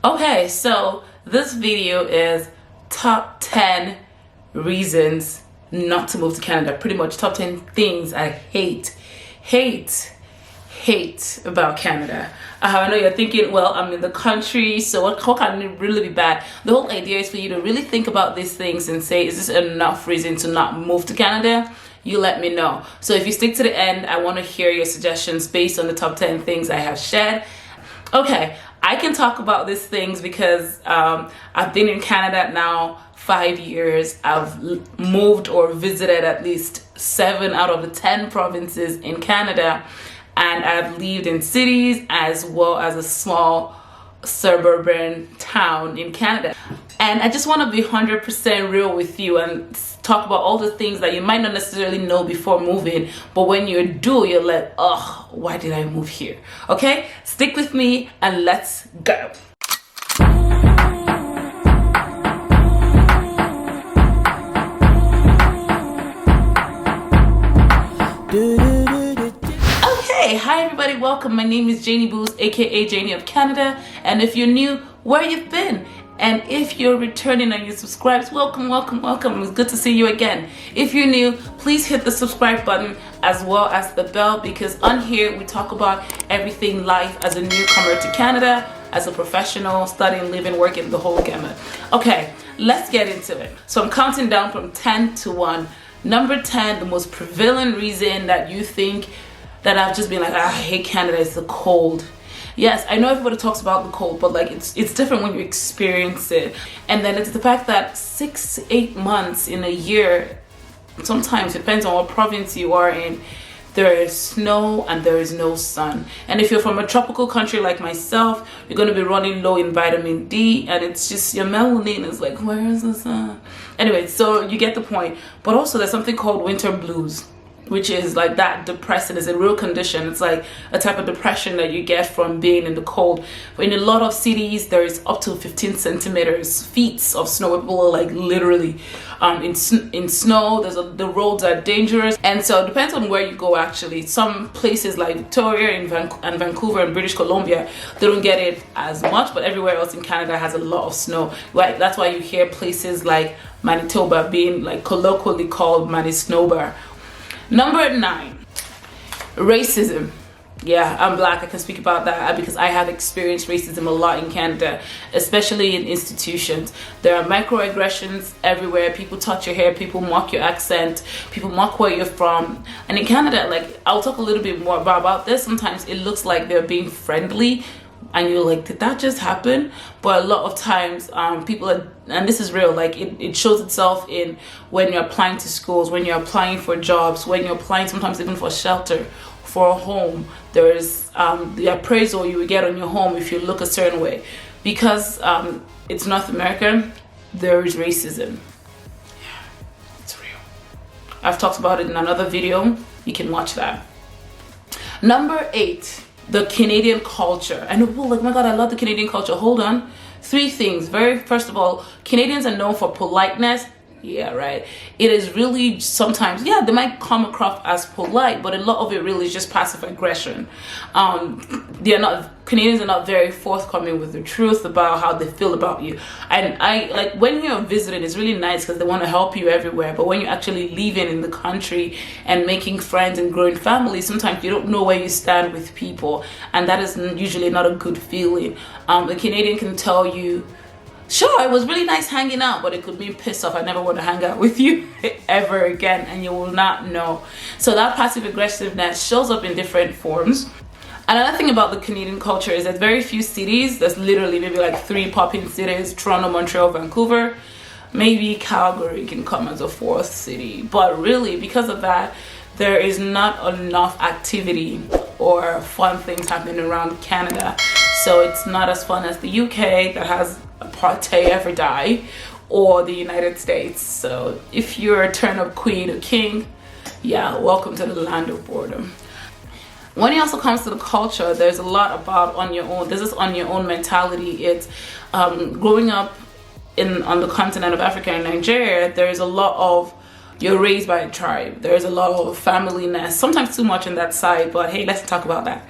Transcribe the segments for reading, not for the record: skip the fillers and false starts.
Okay, so this video is top 10 reasons not to move to Canada. Pretty much top 10 things I hate about Canada. I know you're thinking, well, I'm in the country, so how can it really be bad? The whole idea is for you to really think about these things and say, is this enough reason to not move to Canada? You let me know. So if you stick to the end, I want to hear your suggestions based on the top 10 things I have shared. Okay, I can talk about these things because I've been in Canada now 5 years. I've moved or visited at least 7 out of the 10 provinces in Canada, and I've lived in cities as well as a small suburban town in Canada. And I just want to be 100% real with you and talk about all the things that you might not necessarily know before moving, but when you do, you're like, oh, why did I move here? Okay, stick with me and let's go. Okay, hi everybody, welcome. My name is Janie Booz, aka Janie of Canada, and if you're new, where you've been? And if you're returning and you subscribed, welcome. It's good to see you again. If you're new, please hit the subscribe button as well as the bell, because on here we talk about everything life as a newcomer to Canada, as a professional, studying, living, working, the whole gamut. Okay, let's get into it. So I'm counting down from 10 to 1. Number 10, the most prevalent reason that you think that I've just been like, I hate Canada, is the cold. Yes, I know everybody talks about the cold, but like it's different when you experience it. And then it's the fact that 6 to 8 months in a year, sometimes it depends on what province you are in, there is snow and there is no sun. And if you're from a tropical country like myself, you're going to be running low in vitamin D, and it's just your melanin is like, where is the sun? Anyway, so you get the point. But also there's something called winter blues, which is like that depressing. Is a real condition. It's like a type of depression that you get from being in the cold. But in a lot of cities, there is up to 15 centimeters, feet of snow. People are like literally in snow. The roads are dangerous. And so it depends on where you go actually. Some places like Victoria and Vancouver and British Columbia, they don't get it as much, but everywhere else in Canada has a lot of snow. Right? That's why you hear places like Manitoba being like colloquially called Manitoba. Number 9, racism. Yeah, I'm black. I can speak about that because I have experienced racism a lot in Canada, especially in institutions. There are microaggressions everywhere. People touch your hair, people mock your accent, people mock where you're from. And in Canada, like, I'll talk a little bit more about this. Sometimes it looks like they're being friendly, and you're like, did that just happen? But a lot of times people are, and this is real, like it shows itself in when you're applying to schools, when you're applying for jobs, when you're applying sometimes even for shelter, for a home. There is the appraisal you will get on your home if you look a certain way. Because it's North America, there is racism. Yeah, it's real. I've talked about it in another video. You can watch that. Number 8, the Canadian culture. I know people are like, oh my God, I love the Canadian culture. Hold on. 3 things. First of all, Canadians are known for politeness. Yeah, right. It is really sometimes, yeah, they might come across as polite, but a lot of it really is just passive aggression. Canadians are not very forthcoming with the truth about how they feel about you. And I like when you're visiting, it's really nice because they want to help you everywhere. But when you're actually living in the country and making friends and growing families, sometimes you don't know where you stand with people, and that is usually not a good feeling. The Canadian can tell you, sure, it was really nice hanging out, but it could be pissed off. I never want to hang out with you ever again, and you will not know. So that passive aggressiveness shows up in different forms. Another thing about the Canadian culture is that very few cities, there's literally maybe like 3 popping cities, Toronto, Montreal, Vancouver. Maybe Calgary can come as a 4th city. But really, because of that, there is not enough activity or fun things happening around Canada. So it's not as fun as the UK that has apartheid every day, or the United States. So if you're a turnip queen or king, yeah, welcome to the land of boredom. When it also comes to the culture, there's a lot about on your own. This is on your own mentality. It's growing up on the continent of Africa and Nigeria, there's a lot of, you're raised by a tribe. There's a lot of familyness, sometimes too much on that side, but hey, let's talk about that.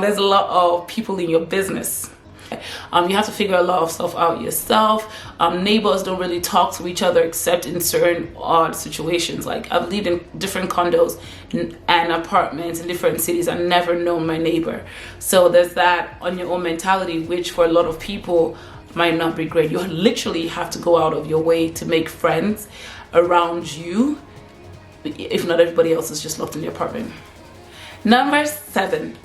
There's a lot of people in your business. You have to figure a lot of stuff out yourself. Neighbors don't really talk to each other except in certain odd situations. Like, I've lived in different condos and apartments in different cities and never known my neighbor. So there's that on your own mentality, which for a lot of people might not be great. You literally have to go out of your way to make friends around you, if not everybody else is just locked in the apartment. Number 7,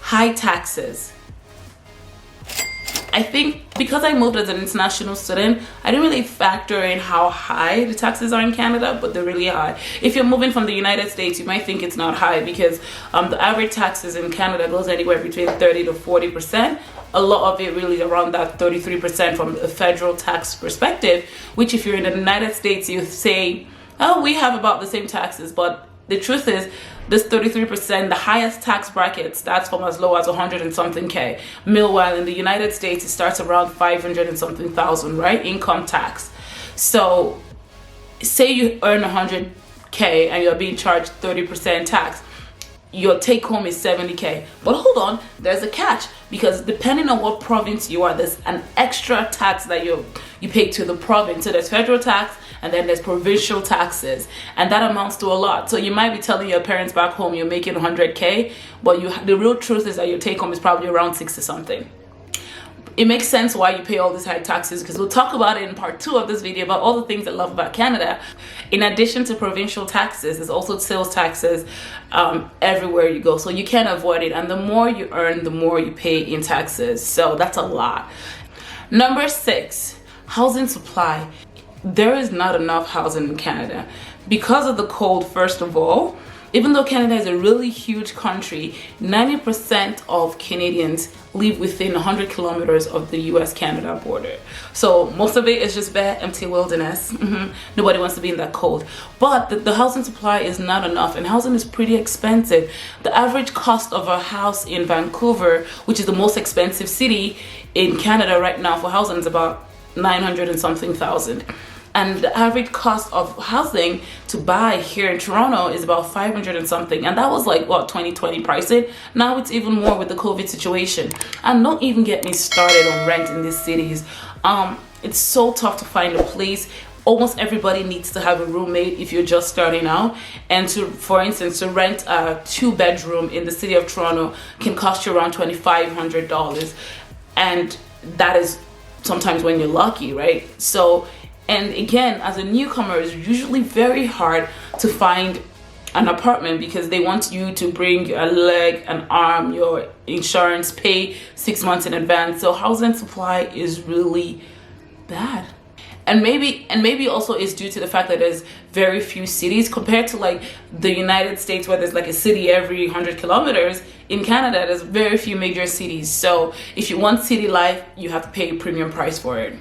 high taxes. I think because I moved as an international student, I didn't really factor in how high the taxes are in Canada, but they're really high. If you're moving from the United States, you might think it's not high because the average taxes in Canada goes anywhere between 30 to 40%. A lot of it really around that 33% from a federal tax perspective, which if you're in the United States, you say, oh, we have about the same taxes, but the truth is, this 33%, the highest tax bracket starts from as low as 100 and something K. Meanwhile, in the United States, it starts around 500 and something thousand, right? Income tax. So say you earn 100K and you're being charged 30% tax. Your take home is 70K. But hold on, there's a catch, because depending on what province you are, there's an extra tax that you pay to the province. So there's federal tax and then there's provincial taxes, and that amounts to a lot. So you might be telling your parents back home you're making 100K, but the real truth is that your take home is probably around 60 something. It makes sense why you pay all these high taxes, because we'll talk about it in part 2 of this video about all the things I love about Canada. In addition to provincial taxes, there's also sales taxes everywhere you go, so you can't avoid it, and the more you earn, the more you pay in taxes. So that's a lot. Number 6, housing supply. There is not enough housing in Canada because of the cold. First of all, even though Canada is a really huge country, 90% of Canadians live within 100 kilometers of the US-Canada border. So most of it is just bare empty wilderness. Nobody wants to be in that cold. But the housing supply is not enough, and housing is pretty expensive. The average cost of a house in Vancouver, which is the most expensive city in Canada right now for housing, is about 900 and something thousand. And the average cost of housing to buy here in Toronto is about 500 and something. And that was like, what, 2020 pricing? Now it's even more with the COVID situation. And don't even get me started on rent in these cities. It's so tough to find a place. Almost everybody needs to have a roommate if you're just starting out. And for instance, to rent a 2-bedroom in the city of Toronto can cost you around $2,500. And that is sometimes when you're lucky, right? So, and again, as a newcomer, it's usually very hard to find an apartment because they want you to bring a leg, an arm, your insurance, pay 6 months in advance. So housing supply is really bad. And maybe also it's due to the fact that there's very few cities compared to like the United States, where there's like a city every 100 kilometers. In Canada, there's very few major cities. So if you want city life, you have to pay a premium price for it.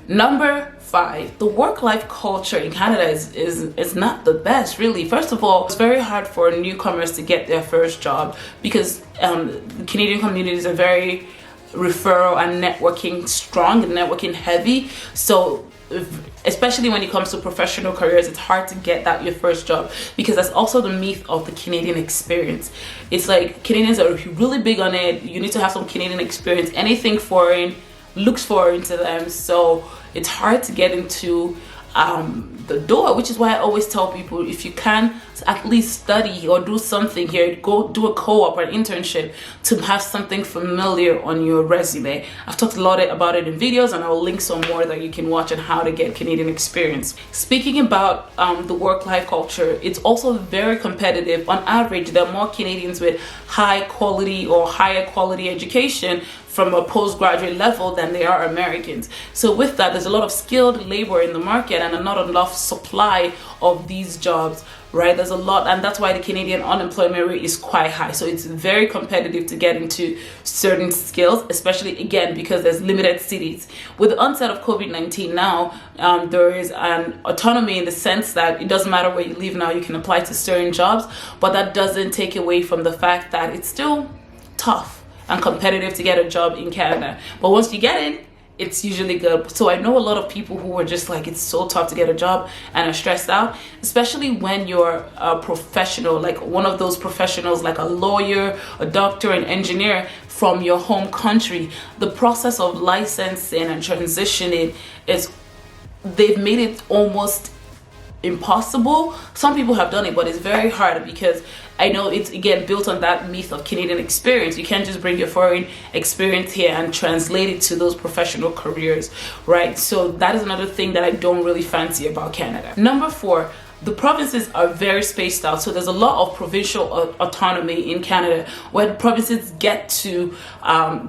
Number 5, the work-life culture in Canada is not the best, really. First of all, it's very hard for newcomers to get their first job because the Canadian communities are very referral and networking strong and networking heavy. So especially when it comes to professional careers, it's hard to get that your first job, because that's also the myth of the Canadian experience. It's like Canadians are really big on it. You need to have some Canadian experience. Anything foreign looks foreign to them, so it's hard to get into the door, which is why I always tell people, if you can at least study or do something here, go do a co-op or an internship to have something familiar on your resume. I've talked a lot about it in videos, and I'll link some more that you can watch on how to get Canadian experience. Speaking about the work-life culture, it's also very competitive. On average, there are more Canadians with high quality or higher quality education from a postgraduate level than they are Americans. So with that, there's a lot of skilled labor in the market and not enough supply of these jobs, right? There's a lot, and that's why the Canadian unemployment rate is quite high. So it's very competitive to get into certain skills, especially again because there's limited cities. With the onset of COVID-19 now, there is an autonomy in the sense that it doesn't matter where you live now, you can apply to certain jobs, but that doesn't take away from the fact that it's still tough and competitive to get a job in Canada. But once you get in, it's usually good. So I know a lot of people who are just like, it's so tough to get a job and are stressed out, especially when you're a professional, like one of those professionals, like a lawyer, a doctor, an engineer from your home country. The process of licensing and transitioning is, they've made it almost impossible. Some people have done it, but it's very hard because I know it's again built on that myth of Canadian experience. You can't just bring your foreign experience here and translate it to those professional careers, right? So that is another thing that I don't really fancy about Canada. Number 4, the provinces are very spaced out. So there's a lot of provincial autonomy in Canada, where the provinces get to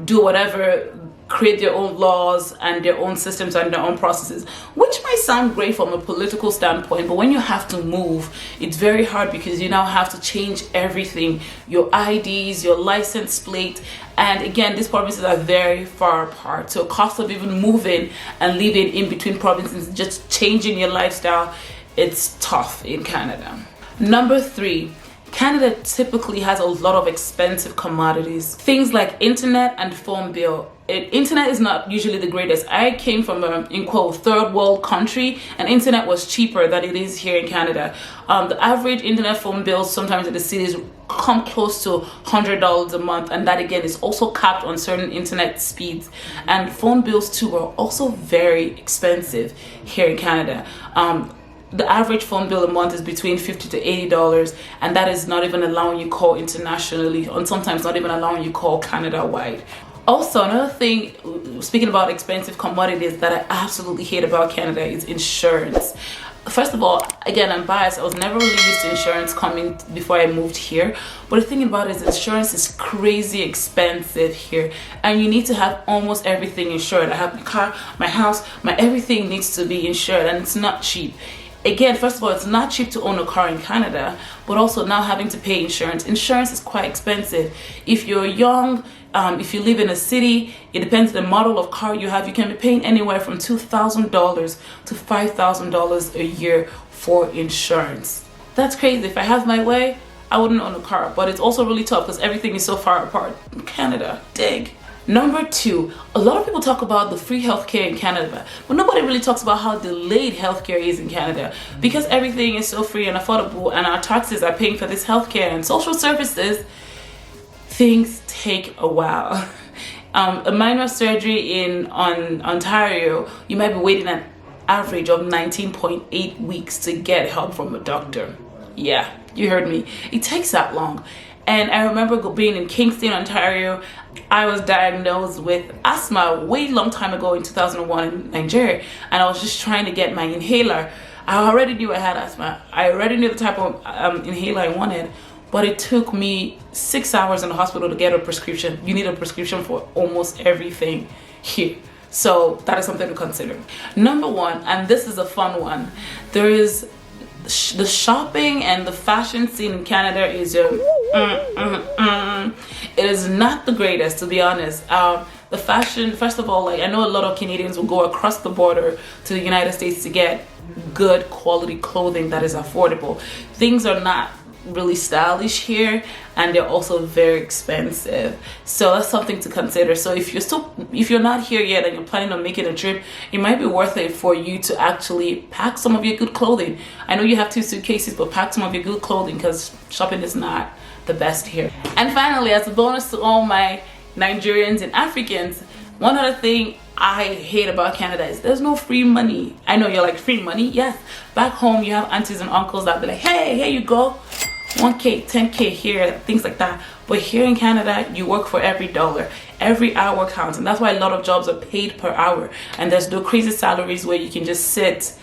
do whatever, create their own laws and their own systems and their own processes, which might sound great from a political standpoint, but when you have to move, it's very hard because you now have to change everything, your IDs, your license plate. And again, these provinces are very far apart, so cost of even moving and living in between provinces, just changing your lifestyle, it's tough in Canada. Number 3, Canada typically has a lot of expensive commodities, things like internet and phone bill. Internet is not usually the greatest. I came from a, in quote, third world country, and internet was cheaper than it is here in Canada. The average internet phone bills sometimes in the cities come close to $100 a month, and that again is also capped on certain internet speeds. And phone bills too are also very expensive here in Canada. The average phone bill a month is between $50 to $80, and that is not even allowing you call internationally, and sometimes not even allowing you call Canada-wide. Also, another thing, speaking about expensive commodities, that I absolutely hate about Canada is insurance. First of all, again, I'm biased. I was never really used to insurance coming before I moved here. But the thing about it is insurance is crazy expensive here. And you need to have almost everything insured. I have my car, my house, my everything needs to be insured, and it's not cheap. Again, first of all, it's not cheap to own a car in Canada, but also now having to pay insurance. Insurance is quite expensive. If you're young, if you live in a city, it depends on the model of car you have. You can be paying anywhere from $2,000 to $5,000 a year for insurance. That's crazy. If I have my way, I wouldn't own a car, but it's also really tough because everything is so far apart. Canada, dig. Number 2, a lot of people talk about the free healthcare in Canada, but nobody really talks about how delayed healthcare is in Canada. Because everything is so free and affordable and our taxes are paying for this healthcare and social services, things take a while. A minor surgery in Ontario, you might be waiting an average of 19.8 weeks to get help from a doctor. Yeah, you heard me. It takes that long. And I remember being in Kingston, Ontario. I was diagnosed with asthma way long time ago in 2001 in Nigeria, and I was just trying to get my inhaler. I already knew I had asthma. I already knew the type of inhaler I wanted, but it took me 6 hours in the hospital to get a prescription. You need a prescription for almost everything here. So that is something to consider. Number 1, and this is a fun one, there is the shopping and the fashion scene in Canada is it is not the greatest, to be honest. The fashion, first of all, like I know a lot of Canadians will go across the border to the United States to get good quality clothing that is affordable. Things are not really stylish here, and they're also very expensive, so that's something to consider. So if you're not here yet and you're planning on making a trip, it might be worth it for you to actually pack some of your good clothing. I know you have 2 suitcases, but pack some of your good clothing because shopping is not the best here. And finally, as a bonus to all my Nigerians and Africans, one other thing I hate about Canada is there's no free money. I know you're like, free money? Yes. Back home you have aunties and uncles that be like, hey, here you go, 1K, 10K here, things like that. But here in Canada, you work for every dollar. Every hour counts, and that's why a lot of jobs are paid per hour. And there's no crazy salaries where you can just sit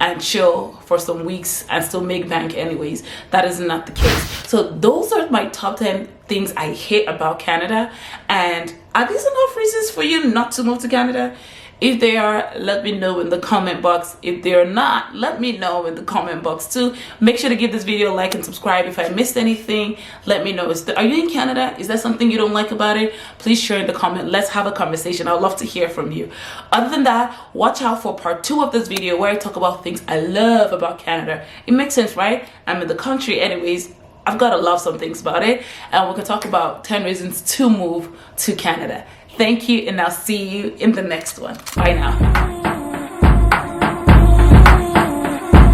and chill for some weeks and still make bank anyways. That is not the case. So those are my top 10 things I hate about Canada. And are these enough reasons for you not to move to Canada? If they are, let me know in the comment box. If they're not, let me know in the comment box too. Make sure to give this video a like and subscribe. If I missed anything, let me know. Are you in Canada? Is there something you don't like about it? Please share in the comment. Let's have a conversation. I'd love to hear from you. Other than that, watch out for part 2 of this video where I talk about things I love about Canada. It makes sense, right? I'm in the country anyways. I've got to love some things about it. And we can talk about 10 reasons to move to Canada. Thank you, and I'll see you in the next one. Bye now.